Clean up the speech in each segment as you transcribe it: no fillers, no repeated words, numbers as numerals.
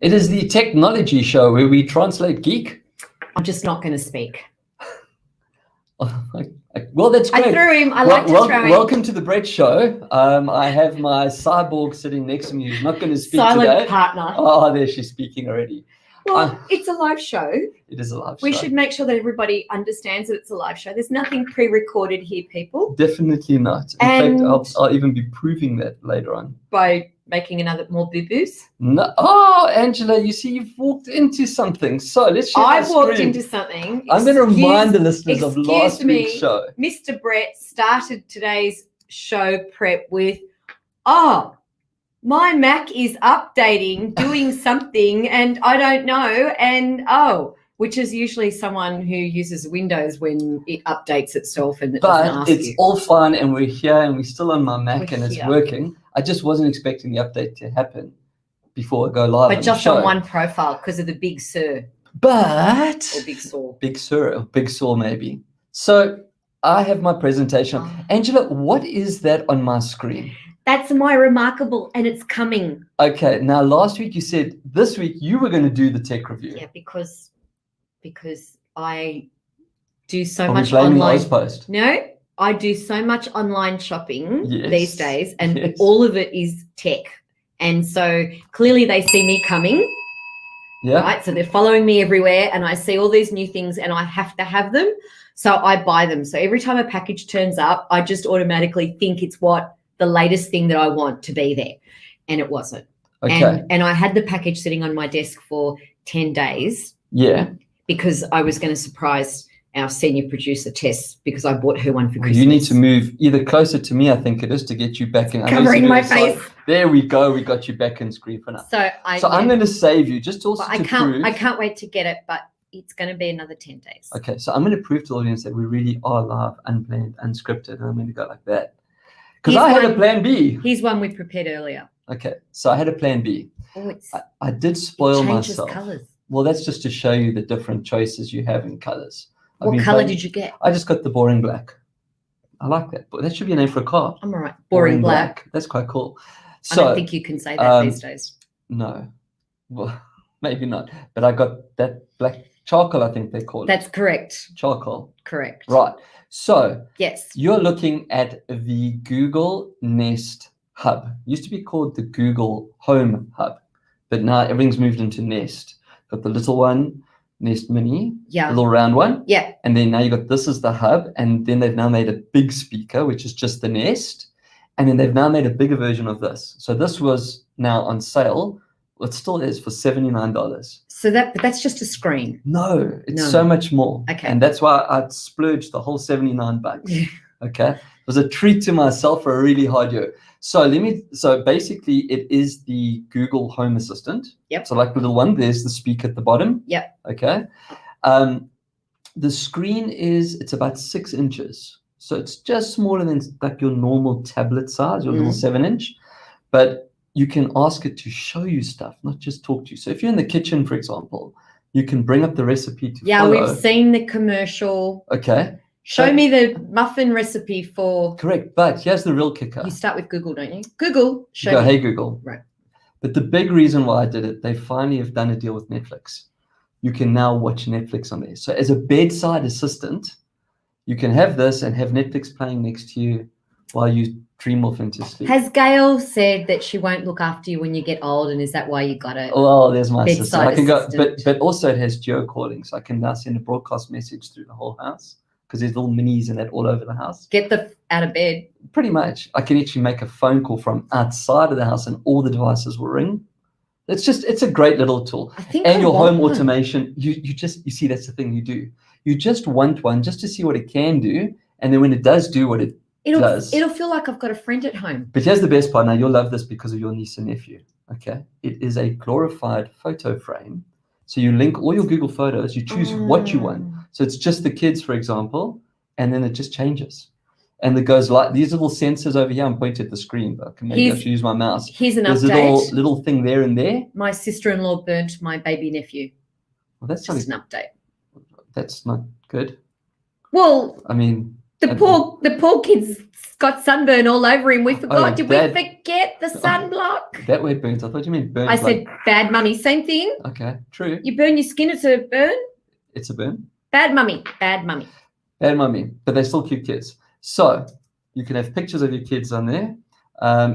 It is the technology show where we translate geek. I'm just not going to speak. Well, that's great. I threw him. I like to throw him. Welcome to the Brett Show. I have my cyborg sitting next to me who's not going to speak Silent today. partner. Oh, there she's speaking already. Well, it's a live show. It is a live show. We should make sure that everybody understands that it's a live show. There's nothing pre-recorded here, people. Definitely not. In fact, I'll even be proving that later on. By making more boo-boos? No. Oh, Angela, you see, you've walked into something. So let's share I walked into something. I'm going to remind the listeners of last week's show. Mr. Brett started today's show prep with, my Mac is updating, doing something, and I don't know, and which is usually someone who uses Windows when it updates itself and it doesn't ask you. But it's all fine, and we're here, and we're still on my Mac, and it's working. I just wasn't expecting the update to happen before I go live. But just on one profile because of the Big Sur. But or Big Sur. Big Sur, or Big Sur maybe. So I have my presentation. Angela, what is that on my screen? That's my remarkable, and it's coming. Okay, now last week you said this week you were going to do the tech review. Yeah, because I do so much online. Ozpost? No, I do so much online shopping these days, and all of it is tech. And so clearly they see me coming. Yeah. Right. So they're following me everywhere, and I see all these new things, and I have to have them. So I buy them. So every time a package turns up, I just automatically think it's the latest thing that I want to be there. And it wasn't. Okay. And I had the package sitting on my desk for 10 days. Yeah. Because I was going to surprise our senior producer, Tess, because I bought her one for Christmas. You need to move either closer to me, I think it is, to get you back in. Covering my face. There we go. We got you back in screen for now. So I'm going to save you just also to prove. I can't wait to get it, but it's going to be another 10 days. Okay. So I'm going to prove to the audience that we really are live, unplanned, unscripted. And I'm going to go like that. Because I had a plan B. Here's one we prepared earlier. Okay. So I had a plan B. I did spoil myself. Colours. Well, that's just to show you the different choices you have in colours. What colour did you get? I just got the boring black. I like that. But that should be a name for a car. I'm all right. Boring black. That's quite cool. So, I don't think you can say that these days. No. Well, maybe not. But I got that black charcoal, I think they call it. That's correct. Charcoal. Correct. Right. So yes, you're looking at the Google Nest Hub. It used to be called the Google Home Hub, but now everything's moved into Nest. Got the little one, Nest Mini, the little round one. Yeah. And then now you got this is the hub, and then they've now made a big speaker, which is just the Nest. And then they've now made a bigger version of this. So this was now on sale. Well, it still is for $79. So that's just a screen. No, it's so much more. Okay. And that's why I splurged the whole $79. Okay. It was a treat to myself for a really hard year. So basically it is the Google Home Assistant. Yep. So like the little one, there's the speaker at the bottom. Yep. Okay. The screen it's about 6 inches. So it's just smaller than like your normal tablet size, your little 7-inch. But you can ask it to show you stuff, not just talk to you. So if you're in the kitchen, for example, you can bring up the recipe to follow. We've seen the commercial. Okay. Show me the muffin recipe for. Correct. But here's the real kicker. You start with Google, don't you? Google, show me. Hey, Google. Right. But the big reason why I did it, they finally have done a deal with Netflix. You can now watch Netflix on there. So as a bedside assistant, you can have this and have Netflix playing next to you while you dream off into sleep. Has Gail said that she won't look after you when you get old, and is that why you got it? Well, there's my sister. I can go, but also it has geo calling, so I can now send a broadcast message through the whole house because there's little minis and that all over the house. Get out of bed. Pretty much. I can actually make a phone call from outside of the house and all the devices will ring. It's a great little tool. And your home automation, you see, that's the thing you do. You just want one just to see what it can do, and then when it does do what it does, it'll feel like I've got a friend at home. But here's the best part. Now you'll love this because of your niece and nephew. Okay, it is a glorified photo frame. So you link all your Google Photos. You choose what you want. So it's just the kids, for example, and then it just changes. And it goes like these little sensors over here. I'm pointing at the screen, but maybe I should use my mouse. Here's an There's update. a little thing there and there. My sister-in-law burnt my baby nephew. Well, that's just an update. That's not good. Well, I mean, The poor kid's got sunburn all over him. We forgot. Did we forget the sunblock? That word burns. I thought you meant burn. I said bad mummy. Same thing. Okay, true. You burn your skin, it's a burn. It's a burn. Bad mummy. Bad mummy. Bad mummy. But they're still cute kids. So you can have pictures of your kids on there.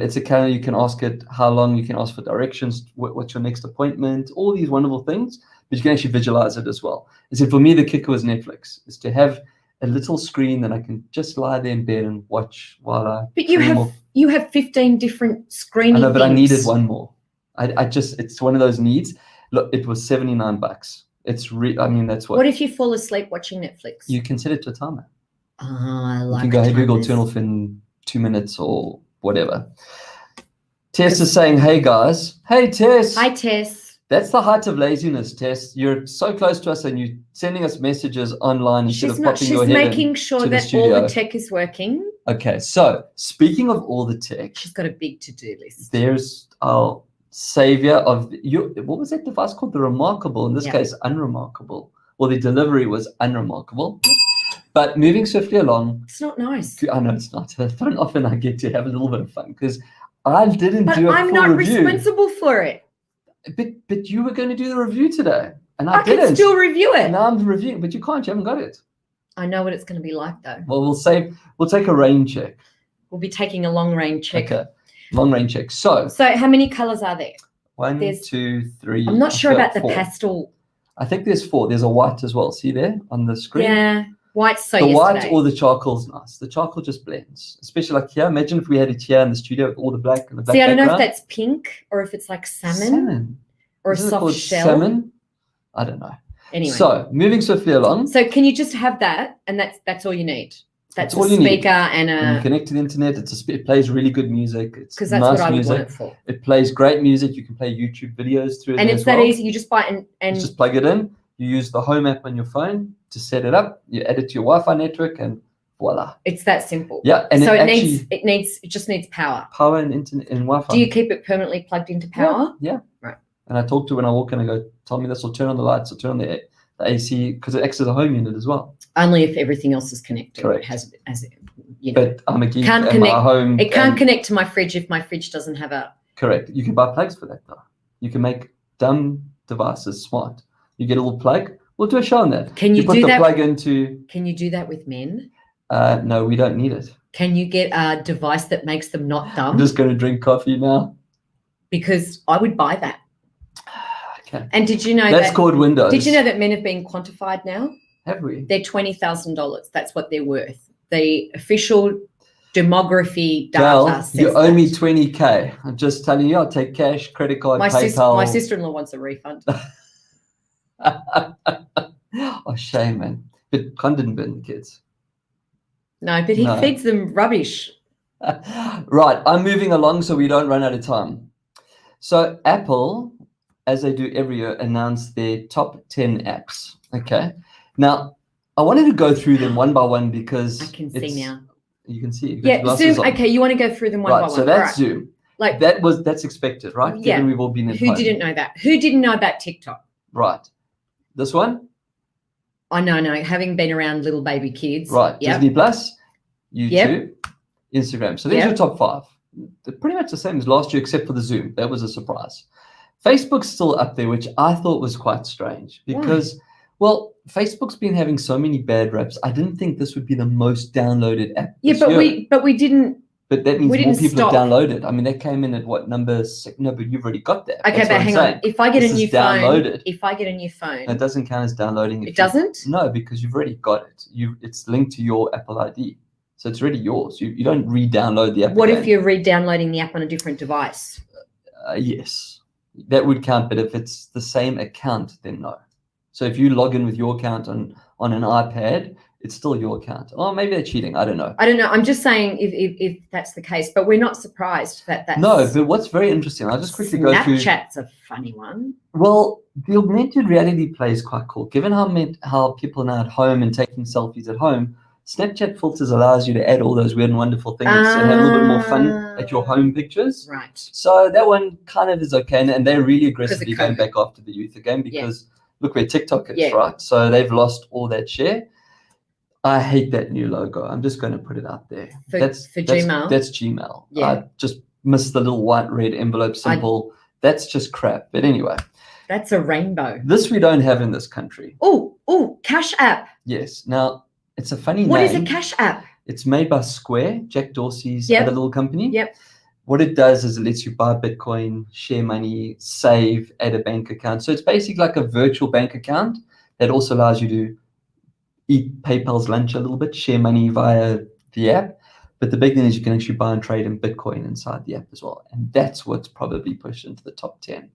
It's a calendar. You can ask it how long. You can ask for directions. What's your next appointment? All these wonderful things. But you can actually visualize it as well. I said for me, the kicker was Netflix. Is to have a little screen that I can just lie there in bed and watch while I. But you have 15 different screening. I know, but things. I needed one more. It's one of those needs. Look, it was $79. It's that's what. What if you fall asleep watching Netflix? You can set it to a timer. Oh, I like. You can go, hey Google, turn off in 2 minutes or whatever. Tess is saying, hey guys. Hey Tess. Hi Tess. That's the height of laziness, Tess. You're so close to us and you're sending us messages online instead of popping your head in. She's making sure that all the tech is working. Okay, so speaking of all the tech. She's got a big to-do list. There's our savior of what was that device called? The Remarkable, in this case, Unremarkable. Well, the delivery was unremarkable. But moving swiftly along. It's not nice. I know it's not. Don't often I get to have a little bit of fun because I didn't do a full review. But I'm not responsible for it. But you were going to do the review today, and I didn't. Can still review it. And now I'm reviewing, but you can't. You haven't got it. I know what it's going to be like, though. Well, we'll take a rain check. We'll be taking a long range check. Okay, long range check. So how many colors are there? 1, 2, 3. I'm not sure about 4. The pastel. I think there's 4. There's a white as well. See there on the screen? Yeah, white's the white or the charcoal's nice. The charcoal just blends, especially like here. Imagine if we had it here in the studio with all the black and the black. See, I don't know if that's pink or if it's like salmon. Or Isn't a soft shell. Salmon? I don't know. Anyway. So moving swiftly along. So can you just have that, and that's all you need? That's all a you speaker need. and When you connect to the internet. It plays really good music. It's because that's nice what I would music. want it for. It plays great music. You can play YouTube videos through it. And it's that easy. You just buy it and you just plug it in. You use the home app on your phone to set it up. You add it to your Wi-Fi network, and voila. It's that simple. Yeah, and so it just needs power. Power and internet and Wi-Fi. Do you keep it permanently plugged into power? Yeah. Right. And I talk to when I walk in, I go, tell me this, or turn on the lights, or turn on the AC, because it acts as a home unit as well. Only if everything else is connected. Correct. But I'm a geek can't at connect, my home. It can't connect to my fridge if my fridge doesn't have a... Correct. You can buy plugs for that, though. You can make dumb devices smart. You get a little plug. We'll do a show on that. Can you put do the that? plug into... Can you do that with men? No, we don't need it. Can you get a device that makes them not dumb? I'm just going to drink coffee now. Because I would buy that. Okay. And did you know that's called Windows? Did you know that men have been quantified now? Have we? They're $20,000. That's what they're worth. The official demography data Gal, says you owe that. me 20K. I'm just telling you, I'll take cash, credit card, PayPal. My sister-in-law wants a refund. Oh, shame, man. But Con didn't burn the kids. No, but he feeds them rubbish. Right, I'm moving along so we don't run out of time. So Apple, as they do every year, announced their top 10 apps. Okay. Now, I wanted to go through them one by one because I can see now. You can see. Yeah, Zoom. Okay, you want to go through them one by one. So that's Zoom. Like that's expected, right? Yeah. Given we've all been at home. Who didn't know that? Who didn't know about TikTok? Right. This one? I know. Having been around little baby kids. Right. Yep. Disney Plus, YouTube, Instagram. So there's your top 5. They're pretty much the same as last year, except for the Zoom. That was a surprise. Facebook's still up there, which I thought was quite strange because, well, Facebook's been having so many bad raps. I didn't think this would be the most downloaded app. Yeah, but we didn't. But that means more people have downloaded. I mean, that came in at what number 6? No, but you've already got that. Okay, but hang on. If I get a new phone, it doesn't count as downloading. It doesn't? No, because you've already got it. It's linked to your Apple ID. So it's already yours. You don't re-download the app. What if you're re-downloading the app on a different device? Yes, that would count. But if it's the same account, then no. So if you log in with your account on an iPad, it's still your account. Oh, maybe they're cheating. I don't know. I'm just saying if that's the case, but we're not surprised that's... No, but what's very interesting, I'll just quickly go through... Snapchat's a funny one. Well, the augmented reality play is quite cool. Given how people are now at home and taking selfies at home, Snapchat filters allows you to add all those weird and wonderful things and have a little bit more fun at your home pictures. Right. So that one kind of is okay. And they're really aggressively going back after the youth again because look where TikTok is, right? So they've lost all that share. I hate that new logo. I'm just going to put it out there. For Gmail? That's Gmail. Yeah. I just missed the little white red envelope symbol. That's just crap. But anyway. That's a rainbow. This we don't have in this country. Oh, Cash App. Yes. Now, it's a funny What name. is a Cash App? It's made by Square, Jack Dorsey's Yep. other little company. Yep. What it does is it lets you buy Bitcoin, share money, save, add a bank account. So it's basically like a virtual bank account that also allows you to eat PayPal's lunch a little bit, share money via the app. But the big thing is you can actually buy and trade in Bitcoin inside the app as well. And that's what's probably pushed into the top 10.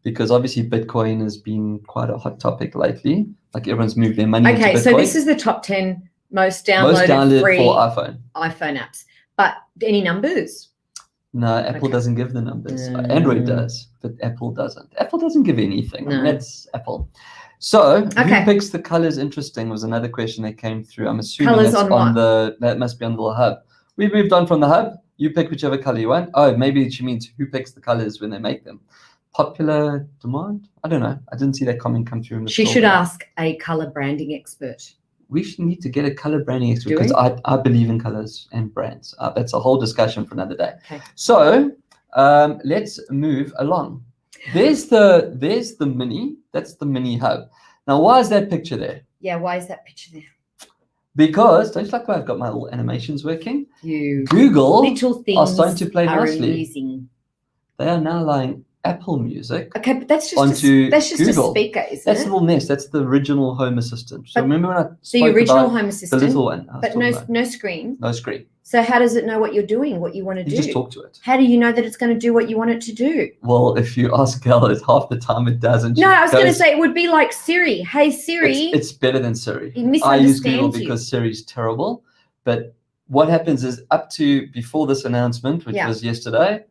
Because obviously Bitcoin has been quite a hot topic lately. Like everyone's moved their money into Bitcoin. Okay, so this is the top 10 most downloaded free for iPhone apps. But any numbers? No, Apple doesn't give the numbers. Android does, but Apple doesn't. Apple doesn't give anything. No. I mean, that's Apple. So who picks the colors? Interesting was another question that came through. I'm assuming Colours that's on that must be on the little hub. We've moved on from the hub. You pick whichever color you want. Oh, maybe she means who picks the colors when they make them. Popular demand? I don't know. I didn't see that comment come through in the She store. should ask a color branding expert. We should need to get a color branding expert because I believe in colors and brands. That's a whole discussion for another day. Okay. So let's move along. There's the mini. That's the mini hub. Now, why is that picture there? Yeah, why is that picture there? Because don't you like why I've got my little animations working? Google little things are starting to play are nicely. amusing. They are now allowing Apple Music. Okay, but that's just onto that's just Google. a speaker, isn't That's it? the little Nest. That's the original Home Assistant. So remember when I spoke the original about Home the Assistant, little one? but no screen. No screen. So how does it know what you're doing, what you want to do? You just talk to it. How do you know that it's going to do what you want it to do? Well, if you ask Gal, it's half the time it doesn't. No, I was going to say it would be like Siri. Hey, Siri. It's better than Siri. It I use Google misunderstands you. because Siri's terrible. But what happens is up to before this announcement, which was yesterday,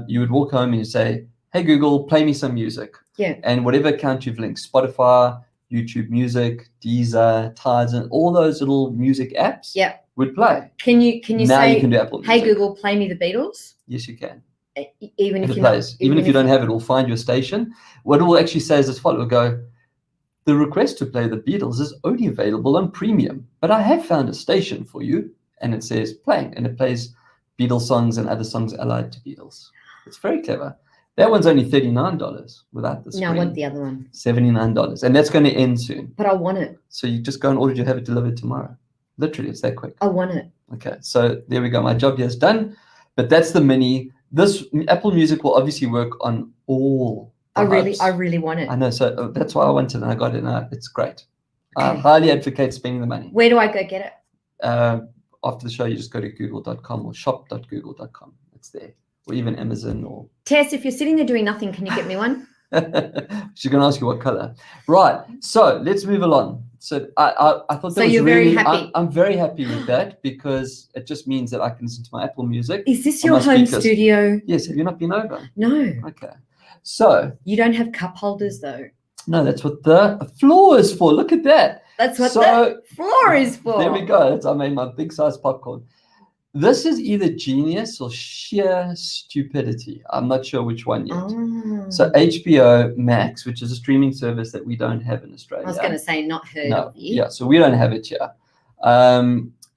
you would walk home and you say, hey, Google, play me some music. Yeah. And whatever account you've linked, Spotify, YouTube Music, Deezer, Tides, and all those little music apps would play. Can you now say, you can do Apple Music. hey, Google, play me the Beatles? Yes, you can. Even if it plays. Even if you don't have it, it'll find your station. What it will actually say is as follows. It will go, the request to play the Beatles is only available on premium, but I have found a station for you. And it says playing, and it plays Beatles songs and other songs allied to Beatles. It's very clever. That one's only $39 without the screen. No, I want the other one. $79. And that's going to end soon. But I want it. So you just go and order it, you have it delivered tomorrow. Literally, it's that quick. I want it. Okay, so there we go. My job here is done. But that's the mini. This Apple Music will obviously work on all the hubs. I really want it. I know. So that's why I wanted it, and I got it. And it's great. Okay. I highly advocate spending the money. Where do I go get it? After the show, you just go to google.com or shop.google.com. It's there. Or even Amazon or... Tess, if you're sitting there doing nothing, can you get me one? She's going to ask you what color. Right. So let's move along. So I thought that was you're really... very happy. I'm very happy with that because it just means that I can listen to my Apple Music. Is this your home studio? Yes. Have you not been over? No. Okay. So... You don't have cup holders though. No, that's what the floor is for. Look at that. That's what the floor is for. There we go. I made my big size popcorn. This is either genius or sheer stupidity. I'm not sure which one yet. So Hbo Max, which is a streaming service that we don't have in Australia. I was going to say not heard of you. Yeah, so we don't have it here.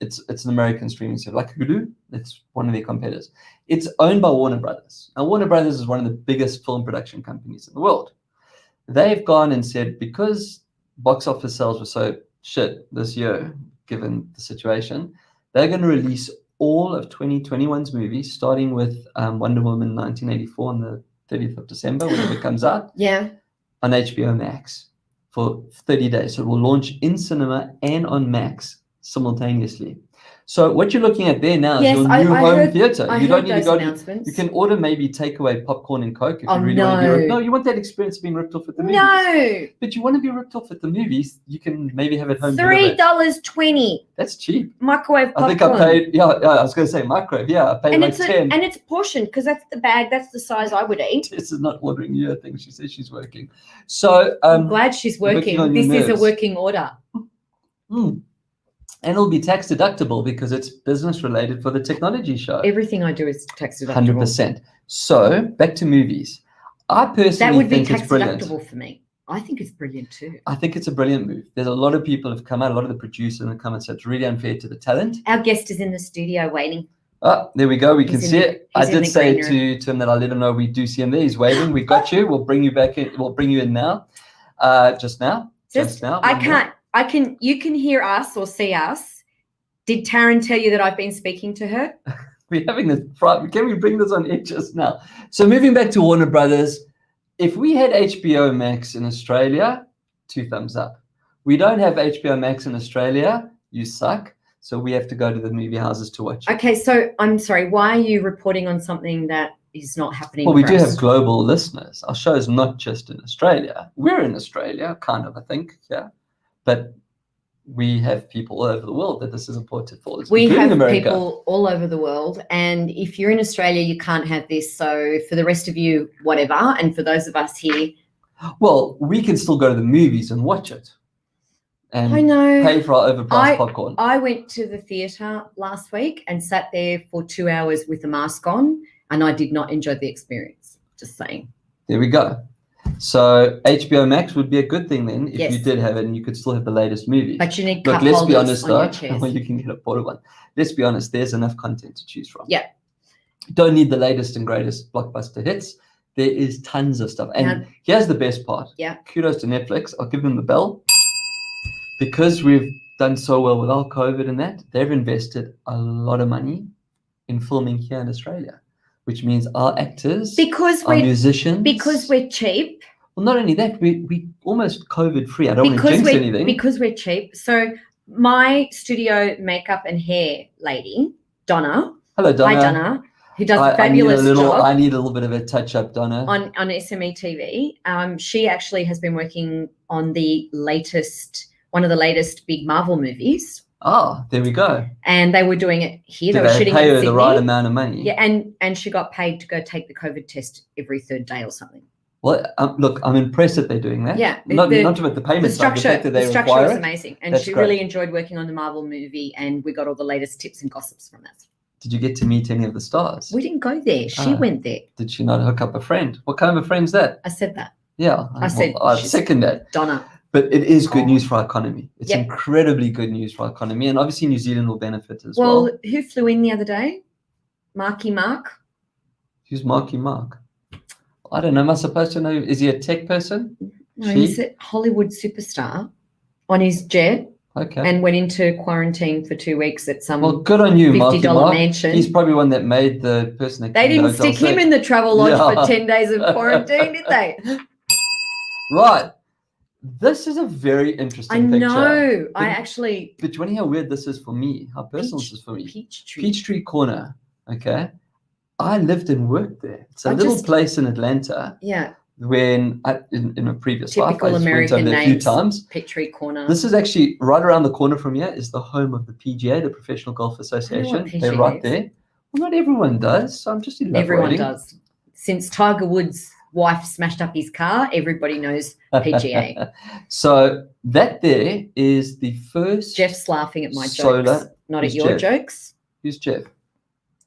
It's an American streaming service, like Hulu. It's one of their competitors. It's owned by Warner Brothers. Now, Warner Brothers is one of the biggest film production companies in the world. They've gone and said, because box office sales were so shit this year, given the situation, they're going to release all of 2021's movies, starting with Wonder Woman 1984 on the 30th of December, whenever it comes out, on Hbo Max for 30 days. So it will launch in cinema and on Max simultaneously. So what you're looking at there now is your new home theater. You don't need to go to, you can order maybe takeaway popcorn and Coke if you really want to be ripped. No, you want that experience of being ripped off at the movies. No. But you want to be ripped off at the movies, you can maybe have it home. $3.20. That's cheap. Microwave popcorn. I think I paid, I was going to say microwave. Yeah, I paid and like 10. And it's portioned because that's the bag, that's the size I would eat. This is not ordering you. I think she says she's working. So I'm glad she's working. This is a working order. And it'll be tax deductible because it's business related for the technology show. Everything I do is tax deductible. 100%. So back to movies. I personally think it's brilliant. That would be tax deductible for me. I think it's brilliant too. I think it's a brilliant move. There's a lot of people have come out, a lot of the producers have come and said it's really unfair to the talent. Our guest is in the studio waiting. Oh, there we go. We can see it. I did say green to him that I'll let him know we do see him there. He's waving. We got you. We'll bring you back in. We'll bring you in now. Just now. You can hear us or see us. Did Taryn tell you that I've been speaking to her? We're having this. Can we bring this on air just now? So moving back to Warner Brothers, if we had HBO Max in Australia, 2 thumbs up. We don't have HBO Max in Australia. You suck. So we have to go to the movie houses to watch it. Okay, so I'm sorry. Why are you reporting on something that is not happening? Well, we do have global listeners. Our show is not just in Australia. We're in Australia, kind of, I think, yeah. But we have people all over the world that this is important for. We have people all over the world. And if you're in Australia, you can't have this. So for the rest of you, whatever. And for those of us here. Well, we can still go to the movies and watch it. And I know. Pay for our overpriced popcorn. I went to the theatre last week and sat there for 2 hours with a mask on, and I did not enjoy the experience. Just saying. There we go. So HBO Max would be a good thing then if you did have it and you could still have the latest movie. But you need cup holders let's be honest, on your chairs. Well, you can get a portable one. Let's be honest, there's enough content to choose from. Yeah. Don't need the latest and greatest blockbuster hits. There is tons of stuff. And here's the best part. Yeah. Kudos to Netflix. I'll give them the bell. Because we've done so well with our COVID and that, they've invested a lot of money in filming here in Australia, which means our actors, our musicians. Because we're cheap. Well, not only that, we almost COVID free. I don't want to jinx anything. Because we're cheap. So my studio makeup and hair lady, Donna. Hello, Donna. Hi, Donna. Who does a fabulous job. I need a little bit of a touch up, Donna. On SME TV. She actually has been working on one of the latest big Marvel movies. Oh, there we go. And they were doing it here. Did they were shooting pay in her Sydney. The right amount of money? Yeah, and she got paid to go take the COVID test every 3rd day or something. Well, look, I'm impressed that they're doing that. Yeah. Not about the payment side, the fact that they structure require was it. amazing. And That's she great. really enjoyed working on the Marvel movie, and we got all the latest tips and gossips from that. Did you get to meet any of the stars? We didn't go there. She went there. Did she not hook up a friend? What kind of a friend's that? I said that. Yeah. I second that. Donna. But it is good news for our economy. It's incredibly good news for our economy. And obviously New Zealand will benefit as well. Well, who flew in the other day? Marky Mark. Who's Marky Mark? I don't know. Am I supposed to know? Is he a tech person? No, he's a Hollywood superstar on his jet. Okay. And went into quarantine for 2 weeks at some good on you, Marky Mark. mansion. He's probably one that made the person that they didn't stick him in the travel lodge for 10 days of quarantine, did they? Right. This is a very interesting picture. I know. I actually. But do you want to hear how weird this is for me? How personal this is for me? Peachtree Corner. Okay. I lived and worked there. It's a little place in Atlanta. Yeah. When in a previous life, I Typical American went over there a few times. Peachtree Corner. This is actually right around the corner from here is the home of the PGA, the Professional Golf Association. They're right there. Well, not everyone does, so I'm just elaborating. Everyone does. Since Tiger Woods' wife smashed up his car, everybody knows PGA. So that there is the first. Jeff's laughing at my jokes, not at your jokes. Who's Jeff?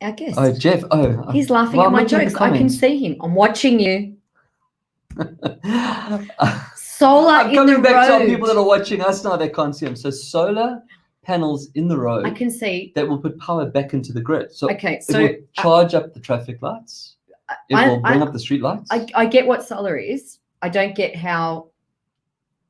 Our guest. Oh, Jeff. Oh, he's laughing at my jokes. I can see him. I'm watching you. Solar in the road. Coming back to our people that are watching us now, they can't see them. So solar panels in the road. I can see. That will put power back into the grid. So okay, it will charge up the traffic lights. It will bring up the street lights. I get what solar is. I don't get how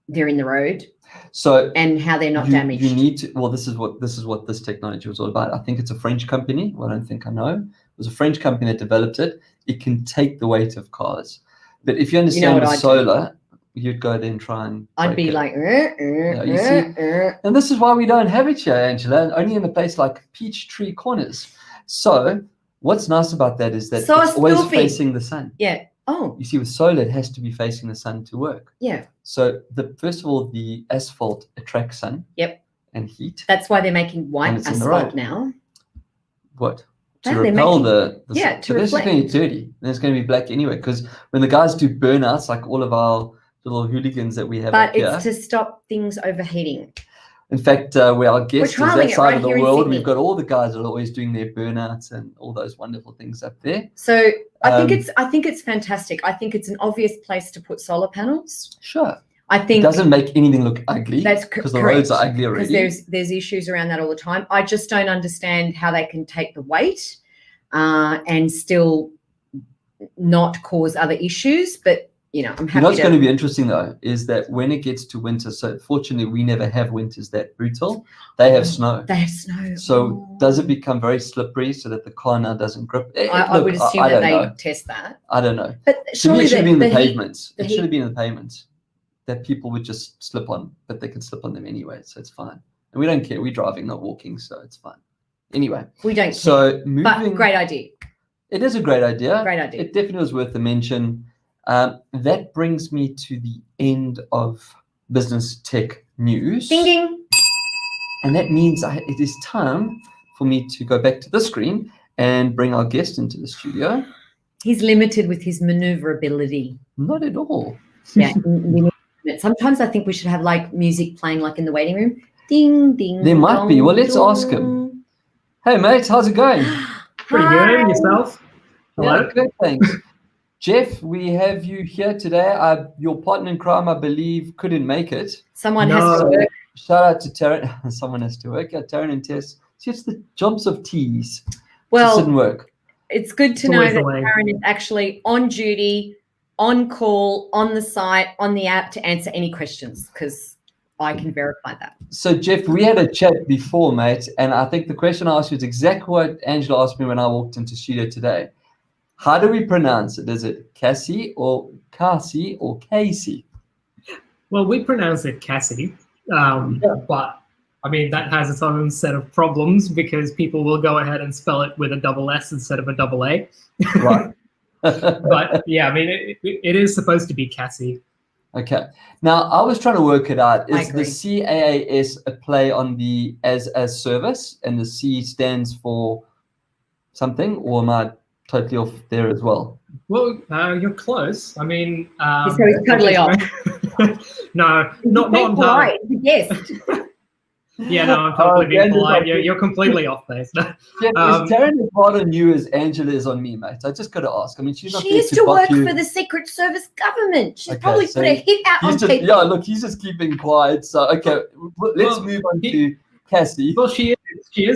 they're in the road. So and how they're not damaged. You need to. Well, this is what this technology was all about. I think it's a French company. Well, I don't think I know. It was a French company that developed it. It can take the weight of cars. But if you understand the solar, you'd go there and try and. I'd be like, and this is why we don't have it here, Angela. Only in a place like Peachtree Corners. So what's nice about that is that it's always facing the sun. Yeah. Oh. You see, with solar, it has to be facing the sun to work. Yeah. So first of all, the asphalt attracts sun. Yep. And heat. That's why they're making white asphalt now. What? To repel the to reflect. This is going to be dirty. And it's going to be black anyway. Because when the guys do burnouts, like all of our little hooligans that we have but here. It's to stop things overheating. In fact, where our guest is trialling that it side right of the here in world, Sydney. we've got all the guys that are always doing their burnouts and all those wonderful things up there. So I think it's fantastic. I think it's an obvious place to put solar panels. Sure. I think It doesn't make anything look ugly. That's because the roads are ugly already. Because there's issues around that all the time. I just don't understand how they can take the weight and still not cause other issues. But I'm happy. You know what's going to be interesting though is that when it gets to winter, so fortunately we never have winters that brutal. They have snow. They have snow. So does it become very slippery so that the car now doesn't grip? I would assume that they test that. I don't know. But to me, it should have been the pavements. It should have been in the pavements that people would just slip on, but they can slip on them anyway, so it's fine. And we don't care. We're driving, not walking, so it's fine. Anyway, we don't care. So but great idea. It is a great idea. Great idea. It definitely was worth a mention. That brings me to the end of business tech news. Ding ding. And that means it is time for me to go back to the screen and bring our guest into the studio. He's limited with his maneuverability. Not at all. Yeah. Sometimes I think we should have like music playing like in the waiting room. Ding, ding. There might be. Well, let's ask him. Hey, mate, how's it going? Pretty good. Yourself? Hello? Yeah, good, thanks. Jeff, we have you here today. Your partner in crime, I believe, couldn't make it. Someone has to work. Shout out to Taryn. Someone has to work. Yeah, Taryn and Tess. See, it's the jobs of teas. Well, it didn't work. It's good to know that Taryn is actually on duty, on call, on the site, on the app to answer any questions, because I can verify that. So, Jeff, we had a chat before, mate, and I think the question I asked you is exactly what Angela asked me when I walked into studio today. How do we pronounce it? Is it Cassie or Cassie or Casey? Well, we pronounce it Cassie, but I mean, that has its own set of problems because people will go ahead and spell it with a double S instead of a double A. Right. But yeah, I mean, it is supposed to be Cassie. Okay. Now, I was trying to work it out. Is the CAAS a play on the as service, and the C stands for something, or am I totally off there as well? Well, you're close. I mean, so he's totally off. No, not entirely. Yes. Yeah, no, I'm totally being polite. You're completely off base. Jeff, is Taryn as hard on you as Angela is on me, mate? I just got to ask. I mean, she used to work for the Secret Service government. She's probably put a hit out on people. Yeah, look, he's just keeping quiet. So, okay, let's move on to Cassie. Well, she's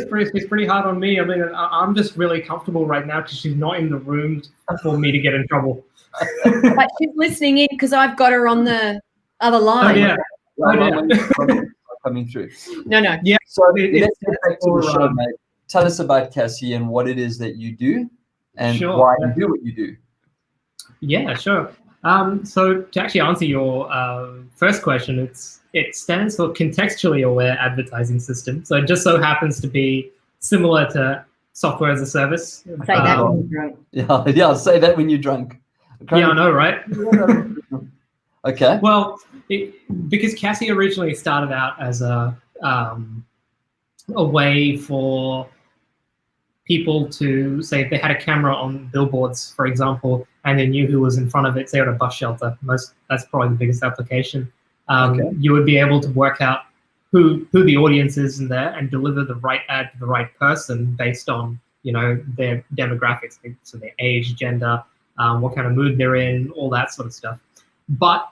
pretty hard on me. I mean, I'm just really comfortable right now because she's not in the room for me to get in trouble. But she's listening in because I've got her on the other line. Oh, yeah. Coming through. No. Yeah. So let's get back to the show, mate. Tell us about Cassie and what it is that you do and why you do what you do. Yeah, sure. So to actually answer your first question, it stands for Contextually Aware Advertising System. So it just so happens to be similar to software as a service. Say that when you're drunk. Yeah, say that when you're drunk. Yeah, I know, right? Okay. Well, because Cassie originally started out as a way for people to say if they had a camera on billboards, for example, and they knew who was in front of it, say at a bus shelter. That's probably the biggest application. You would be able to work out who the audience is in there and deliver the right ad to the right person based on their demographics, so their age, gender, what kind of mood they're in, all that sort of stuff. But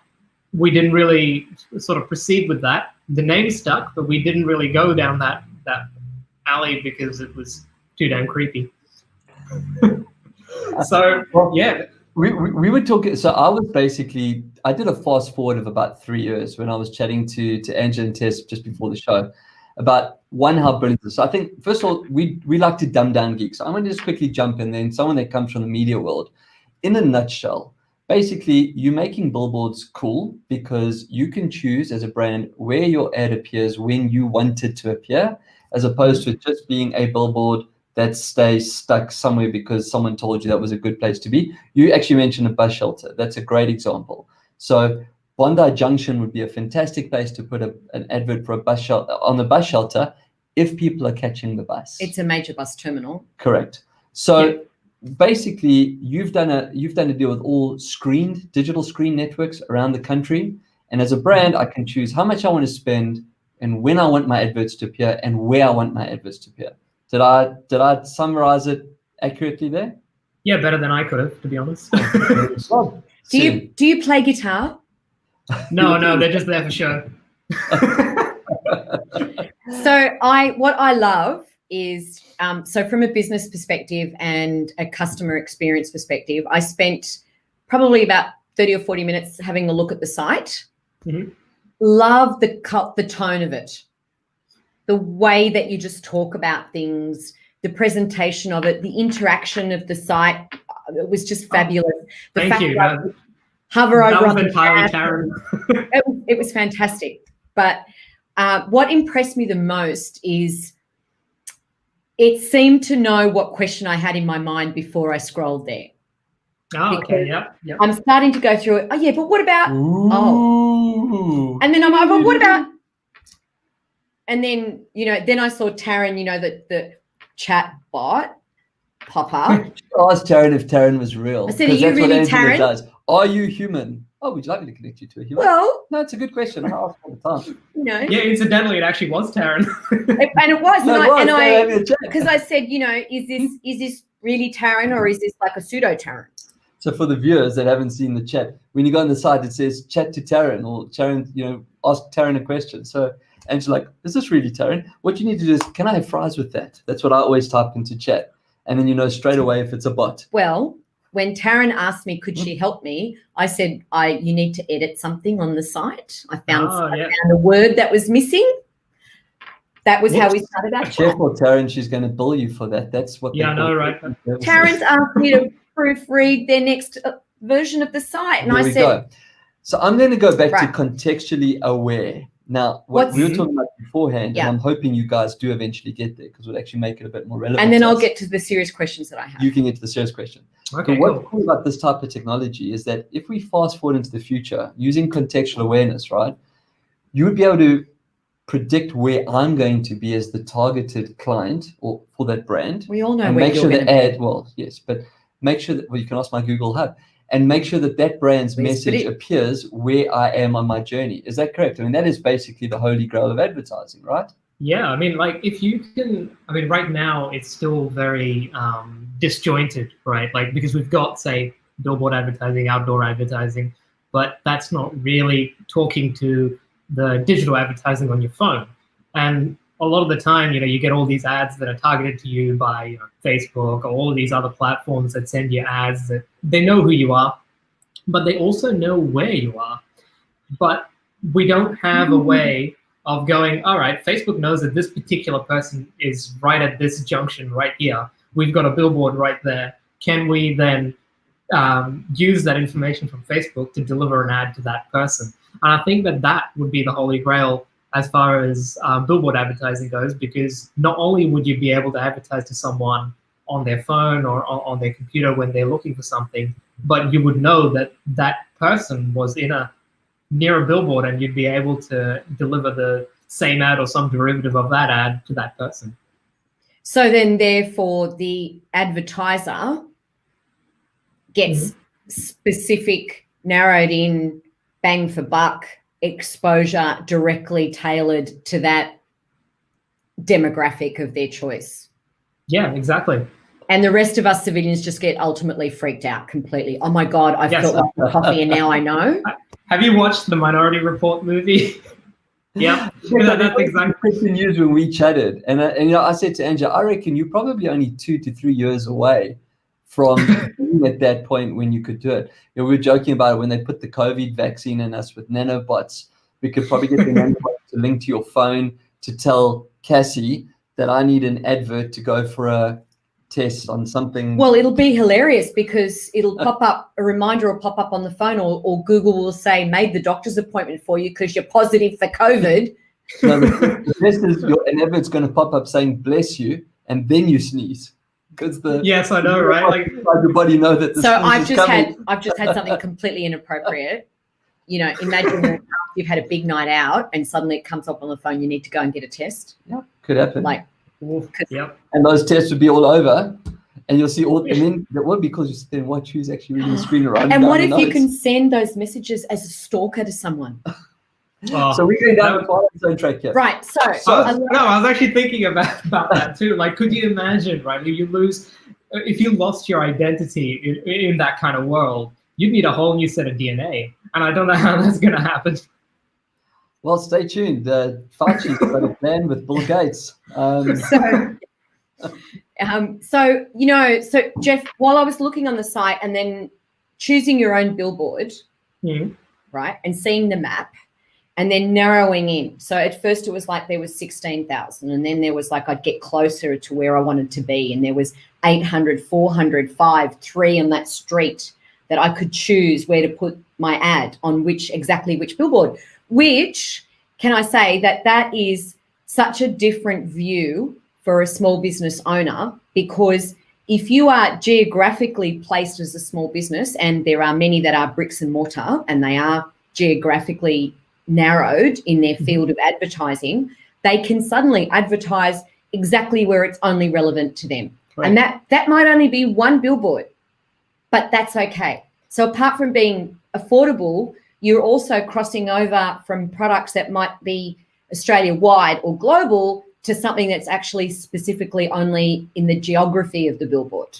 we didn't really sort of proceed with that. The name stuck, but we didn't really go down that alley because it was too damn creepy. So, yeah. We were talking, so I did a fast forward of about 3 years when I was chatting to Angela and Tess just before the show about how brilliant this is. So I think, first of all, we like to dumb down geeks. So I'm going to just quickly jump in there, and someone that comes from the media world. In a nutshell, basically, you're making billboards cool because you can choose as a brand where your ad appears when you want it to appear, as opposed to it just being a billboard that stays stuck somewhere because someone told you that was a good place to be. You actually mentioned a bus shelter. That's a great example. So Bondi Junction would be a fantastic place to put an advert for a bus shelter on the bus shelter if people are catching the bus. It's a major bus terminal. Correct. So basically, you've done a deal with all digital screen networks around the country, and as a brand, I can choose how much I want to spend and when I want my adverts to appear and where I want my adverts to appear. Did I summarize it accurately there? Yeah, better than I could have, to be honest. Do you play guitar? No, they're just there for show. So what I love is so from a business perspective and a customer experience perspective, I spent probably about 30 or 40 minutes having a look at the site. Mm-hmm. Love the tone of it, the way that you just talk about things, the presentation of it, the interaction of the site. It was just fabulous. Thank you. Hover over on the entirely Taryn. It was fantastic. But what impressed me the most is it seemed to know what question I had in my mind before I scrolled there. Oh, okay, yeah. I'm starting to go through it. Oh, yeah, but what about? Ooh. Oh. And then I'm like, but what about? And then, then I saw Taryn, the chat bot pop up. I asked Taryn if Taryn was real. I said, are you really Taryn? Does. Are you human? Oh, would you like me to connect you to a human? Well, no, it's a good question. I ask all the time. Yeah, incidentally, it actually was Taryn. And it was. Because I said, is this really Taryn or is this like a pseudo Taryn? So for the viewers that haven't seen the chat, when you go on the site, it says chat to Taryn or Taryn, ask Taryn a question. So, and she's like, is this really Taryn? What you need to do is, can I have fries with that? That's what I always type into chat. And then straight away if it's a bot. Well, when Taryn asked me, could she help me? I said, you need to edit something on the site. I found a word that was missing. That was how we started our chat. Careful, Taryn, she's going to bill you for that. That's what. Yeah, I know, right? Taryn's asked me to proofread their next version of the site, and I said, go. So I'm going to go back to contextually aware. Now, what we were talking about beforehand, and I'm hoping you guys do eventually get there because we'll actually make it a bit more relevant. And then I'll get to the serious questions that I have. You can get to the serious question. Okay, so what's cool about this type of technology is that if we fast forward into the future using contextual awareness, right, you would be able to predict where I'm going to be as the targeted client or for that brand. We all know and where make you're sure going the ad, well, yes, but make sure that, you can ask my Google Hub and make sure that brand's message appears where I am on my journey. Is that correct? I mean, that is basically the holy grail of advertising, right? Yeah, I mean, like if you can, I mean, right now it's still very disjointed, right? Like because we've got, say, billboard advertising, outdoor advertising, but that's not really talking to the digital advertising on your phone. And a lot of the time, you get all these ads that are targeted to you by Facebook or all of these other platforms that send you ads that they know who you are, but they also know where you are. But we don't have a way of going, all right, Facebook knows that this particular person is right at this junction right here. We've got a billboard right there. Can we then use that information from Facebook to deliver an ad to that person? And I think that would be the holy grail as far as billboard advertising goes, because not only would you be able to advertise to someone on their phone or on their computer when they're looking for something, but you would know that that person was near a billboard and you'd be able to deliver the same ad or some derivative of that ad to that person. So then therefore the advertiser gets specific, narrowed in, bang for buck exposure directly tailored to that demographic of their choice. Yeah, exactly. And the rest of us civilians just get ultimately freaked out completely. Oh my God, I felt like coffee and now I know. Have you watched the Minority Report movie? Yeah. That's exactly news when we chatted. And I said to Angela, I reckon you're probably only 2 to 3 years away from being at that point when you could do it. We were joking about it when they put the COVID vaccine in us with nanobots. We could probably get the nanobots to link to your phone to tell Cassie that I need an advert to go for a test on something. Well, it'll be hilarious because it'll pop up, a reminder will pop up on the phone or Google will say, made the doctor's appointment for you because you're positive for COVID. No, the best is an advert's going to pop up saying, bless you, and then you sneeze. Because yes, I know, right? Like your body know that. So I've just had something completely inappropriate. Imagine that you've had a big night out and suddenly it comes up on the phone. You need to go and get a test. Yeah, could happen. Yep. And those tests would be all over, and you'll see all. And then that would be because you sit there and watch who's actually reading the screen around. And what if you can send those messages as a stalker to someone? So we're going down the Twilight Zone track here. Right. So I was actually thinking about that too. Like, could you imagine, right? If you lost your identity in that kind of world, you'd need a whole new set of DNA. And I don't know how that's going to happen. Well, stay tuned. Fauci's got a plan with Bill Gates. So Jeff, while I was looking on the site and then choosing your own billboard, right, and seeing the map, and then narrowing in. So at first it was like there was 16,000, and then there was like I'd get closer to where I wanted to be, and there was 800, 400, 5, 3 on that street that I could choose where to put my ad on exactly which billboard. Which, can I say that is such a different view for a small business owner, because if you are geographically placed as a small business, and there are many that are bricks and mortar and they are geographically narrowed in their field of advertising, they can suddenly advertise exactly where it's only relevant to them. Right. And that might only be one billboard, but that's okay. So apart from being affordable, you're also crossing over from products that might be Australia-wide or global to something that's actually specifically only in the geography of the billboard.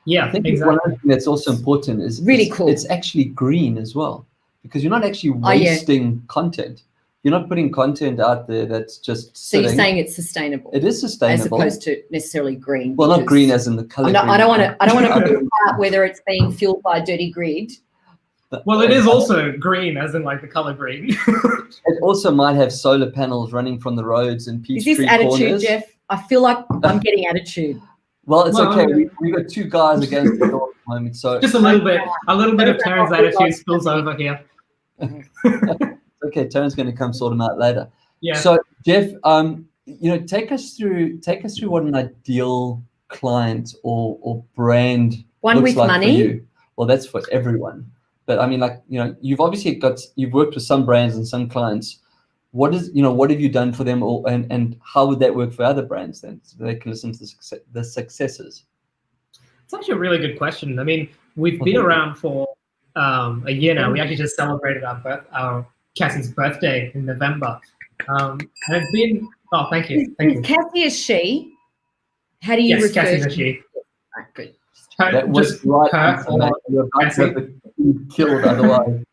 Yeah, I think exactly. One other thing that's also important is really cool. It's actually green as well, because you're not actually wasting content. You're not putting content out there that's just sitting. So you're saying it's sustainable. It is sustainable, as opposed to necessarily green. Well, not green as in the color. I don't want to figure out whether it's being fueled by a dirty grid. Well, it is also green, as in like the color green. It also might have solar panels running from the roads and Peachtree corners. Is this attitude, corners. Jeff? I feel like I'm getting attitude. Well, it's okay. We've got two guys against the door at the moment, so just a little bit of Terrence's attitude spills over here. Okay, Terrence going to come sort them out later. Yeah. So, Jeff, take us through what an ideal client or brand one looks with like money. For you. Well, that's for everyone. But I mean, you've worked with some brands and some clients. What have you done for them, and how would that work for other brands then, so they can listen to the successes? It's actually a really good question. I mean, we've been around for a year now. We actually just celebrated our Cassie's birthday in November, and it's been. Oh, thank you. Is Cassie a she? How do you refer? Cassie's a she. Right, good. That was right. You're about to be killed otherwise.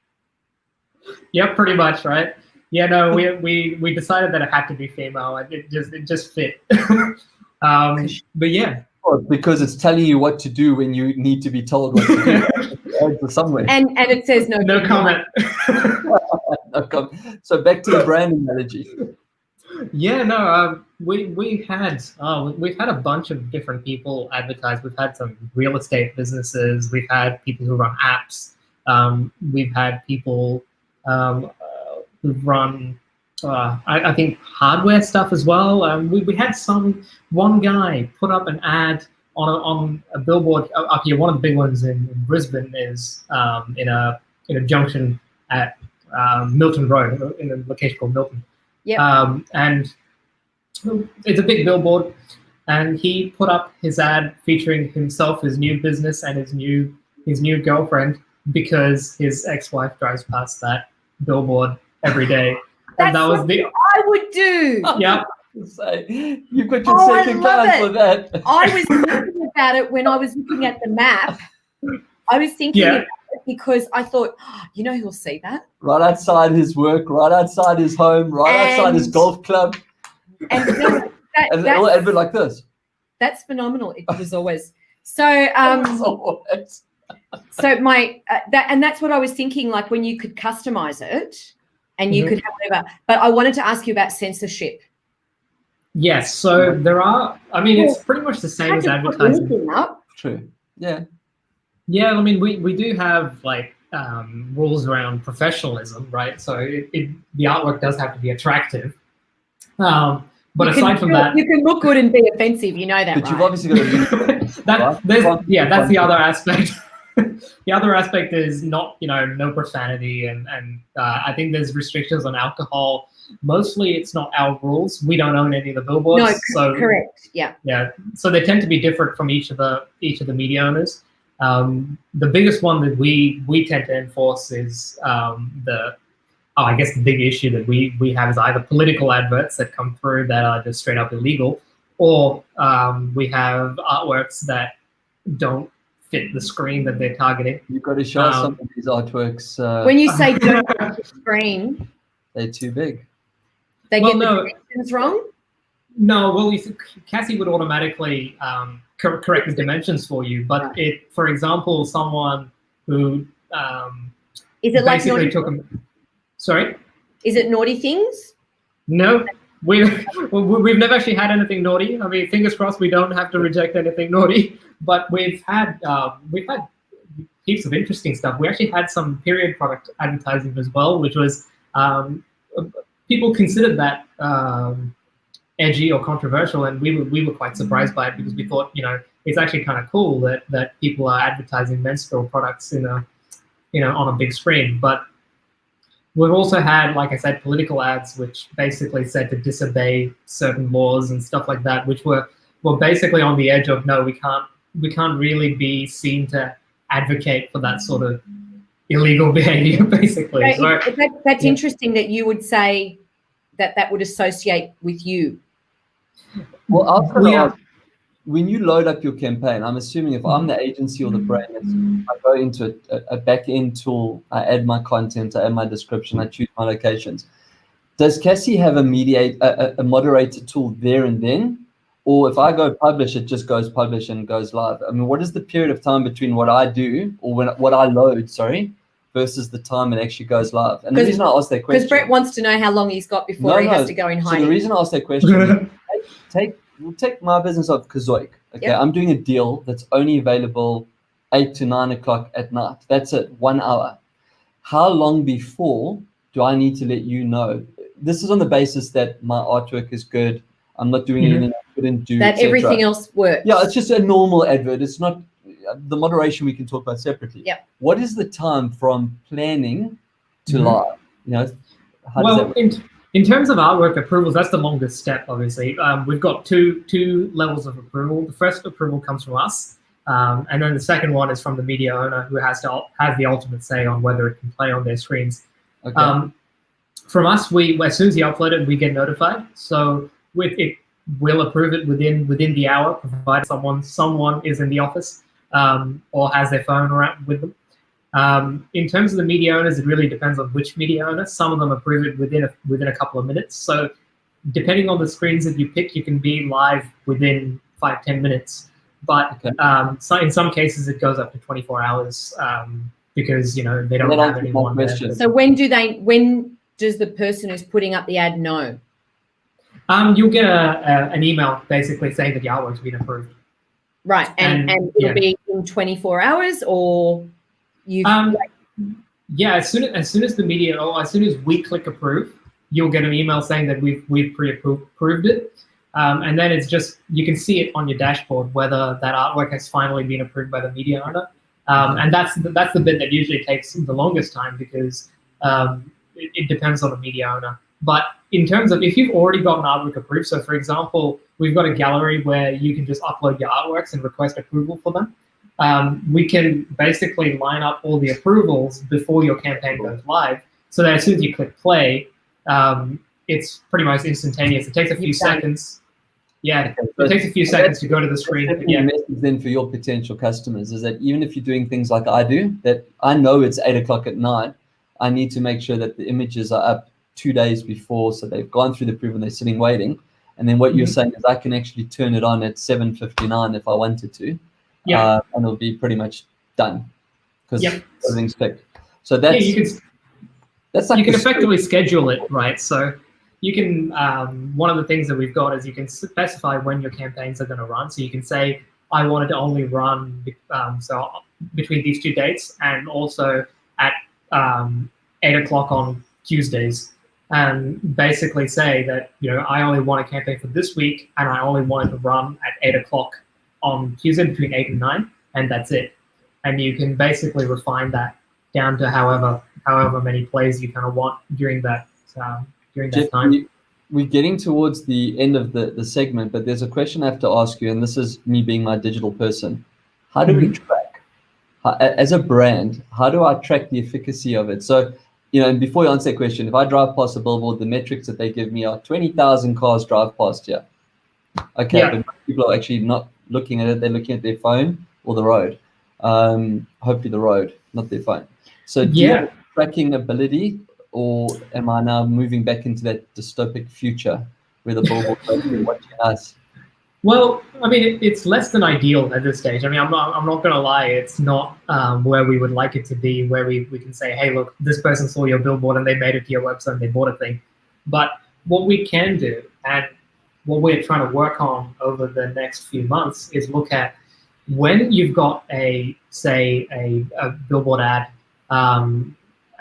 Yeah, pretty much, right? Yeah, no, we decided that it had to be female. It just fit. But yeah. Well, because it's telling you what to do when you need to be told what to do somewhere. And it says no comment. No comment. So back to the brand analogy. Yeah, no, we've had a bunch of different people advertise. We've had some real estate businesses. We've had people who run apps. We've had people who've run, I think, hardware stuff as well. We had one guy put up an ad on a billboard up here. One of the big ones in Brisbane is in a junction at Milton Road, in a location called Milton. Yeah. And it's a big billboard, and he put up his ad featuring himself, his new business, and his new girlfriend, because his ex-wife drives past that billboard every day. And that was I would do. Yeah. So you've got your second class for that. I was thinking about it when I was looking at the map. I was thinking about it because I thought, who'll see that? Right outside his work, right outside his home, outside his golf club. And a little advert like this. That's phenomenal. It was always. So so my and that's what I was thinking, like when you could customize it and you could have whatever. But I wanted to ask you about censorship. Yes, so there are. I mean, it's pretty much the same as advertising. True. Yeah. Yeah, I mean, we do have like rules around professionalism, right? So the artwork does have to be attractive. But aside from that, you can look good and be offensive. You know that, but right? you've obviously got to. That's the other aspect. The other aspect is no profanity, and I think there's restrictions on alcohol. Mostly, it's not our rules. We don't own any of the billboards. No, so, correct. Yeah. Yeah. So they tend to be different from each of the media owners. The biggest one that we tend to enforce is I I guess the big issue that we have is either political adverts that come through that are just straight up illegal, or we have artworks that don't fit the screen that they're targeting. You've got to show us some of these artworks. When you say don't fit the screen, they're too big. they get the dimensions wrong? No, well, Cassie would automatically correct the dimensions for you. But for example, someone who is it like basically naughty took them. Sorry? Is it naughty things? No, we've never actually had anything naughty. I mean, fingers crossed we don't have to reject anything naughty. But we've had heaps of interesting stuff. We actually had some period product advertising as well, which was people considered that edgy or controversial, and we were quite surprised by it because we thought, it's actually kind of cool that people are advertising menstrual products on a big screen. But we've also had, like I said, political ads which basically said to disobey certain laws and stuff like that, which were basically on the edge of, no, we can't really be seen to advocate for that sort of illegal behavior, basically. That's interesting that you would say that would associate with you. Well, I was going to ask, when you load up your campaign, I'm assuming if I'm the agency or the brand, I go into a back-end tool, I add my content, I add my description, I choose my locations. Does Cassie have a moderator tool there and then? Or if I go publish, it just goes publish and goes live? I mean, what is the period of time between what I do or what I load, versus the time it actually goes live? And the reason I asked that question, because Brett wants to know how long he's got before he has to go in hiding. So the reason I asked that question, we'll take my business of Kazoik. Okay, yep. I'm doing a deal that's only available 8 to 9 o'clock at night. That's it, 1 hour. How long before do I need to let you know? This is on the basis that my artwork is good. I'm not doing anything I couldn't do. That everything else works. Yeah, it's just a normal advert. It's not the moderation we can talk about separately. Yep. What is the time from planning to live? How does that work? In terms of artwork approvals, that's the longest step, obviously. We've got two levels of approval. The first approval comes from us, and then the second one is from the media owner, who has to have the ultimate say on whether it can play on their screens. Okay. From us, as soon as you upload it, we get notified. So we'll approve it within the hour, provided someone is in the office or has their phone around with them. In terms of the media owners, it really depends on which media owner. Some of them approve it within a couple of minutes. So depending on the screens that you pick, you can be live within 5-10 minutes. But so in some cases, it goes up to 24 hours because they don't have anyone there. So when does the person who's putting up the ad know? You'll get an email basically saying that your artwork's been approved. Right, and it'll be in 24 hours, or you? As soon as the media, or as soon as we click approve, you'll get an email saying that we've pre-approved it, and then it's just, you can see it on your dashboard whether that artwork has finally been approved by the media owner, and that's the bit that usually takes the longest time because it depends on the media owner. But in terms of if you've already got an artwork approved, so for example, we've got a gallery where you can just upload your artworks and request approval for them. We can basically line up all the approvals before your campaign goes live, so that as soon as you click play, it's pretty much instantaneous. It takes a few seconds. Yeah, it takes a few seconds to go to the screen. The message then for your potential customers is that even if you're doing things like I do, that I know it's 8 o'clock at night, I need to make sure that the images are up 2 days before, so they've gone through the approval and they're sitting waiting. And then what you're saying is I can actually turn it on at 7:59 if I wanted to, and it'll be pretty much done because everything's clicked. So that's you can effectively schedule it, right? So you can one of the things that we've got is you can specify when your campaigns are going to run. So you can say I wanted to only run so between these 2 dates and also at 8 o'clock on Tuesdays. And basically say that, I only want a campaign for this week and I only want it to run at 8 o'clock on Tuesday between 8 and 9, and that's it. And you can basically refine that down to however many plays you kind of want during that time. We're getting towards the end of the segment, but there's a question I have to ask you, and this is me being my digital person. How do we track? As a brand, how do I track the efficacy of it? So and before you answer that question, if I drive past a billboard, the metrics that they give me are 20,000 cars drive past here. Okay, Yeah. but most people are actually not looking at it. They're looking at their phone or the road. Hopefully the road, not their phone. So do you have a tracking ability, or am I now moving back into that dystopic future where the billboard is watching us? Well, I mean, it's less than ideal at this stage. I mean, I'm not going to lie. It's not where we would like it to be, where we can say, hey, look, this person saw your billboard and they made it to your website and they bought a thing. But what we can do, and what we're trying to work on over the next few months, is look at when you've got a billboard ad,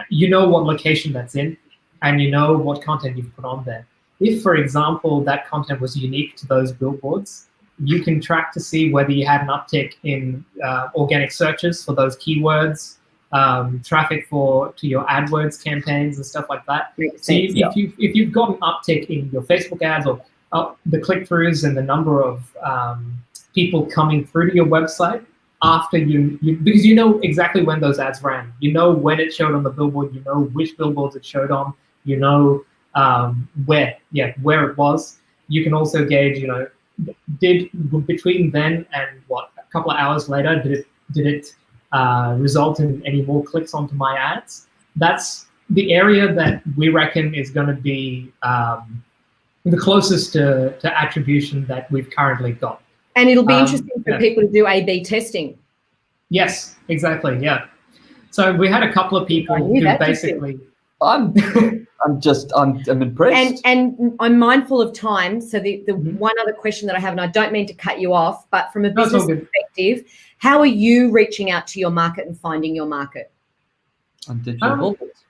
you know what location that's in, and you know what content you've put on there. If, for example, that content was unique to those billboards, you can track to see whether you had an uptick in organic searches for those keywords, traffic to your AdWords campaigns and stuff like that. So if you've got an uptick in your Facebook ads, or the click-throughs and the number of people coming through to your website after because you know exactly when those ads ran, you know when it showed on the billboard, you know which billboards it showed on, you know where it was. You can also gauge, did between then and a couple of hours later, did it result in any more clicks onto my ads? That's the area that we reckon is going to be the closest to attribution that we've currently got. And it'll be interesting for people to do A/B testing. Yes, exactly. Yeah. So we had a couple of people who basically. I'm impressed. And I'm mindful of time. So the one other question that I have, and I don't mean to cut you off, but from a business perspective, how are you reaching out to your market and finding your market? On digital billboards.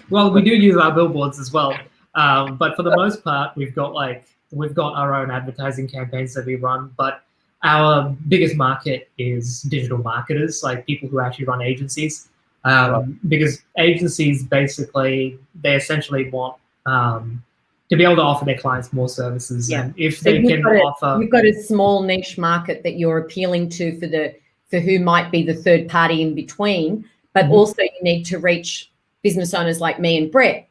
Well, we do use our billboards as well, but for the most part, we've got our own advertising campaigns that we run. But our biggest market is digital marketers, like people who actually run agencies. Because agencies they essentially want to be able to offer their clients more services. Yeah. And if they can offer, you've got a small niche market that you're appealing to for who might be the third party in between, but also you need to reach business owners like me and Brett,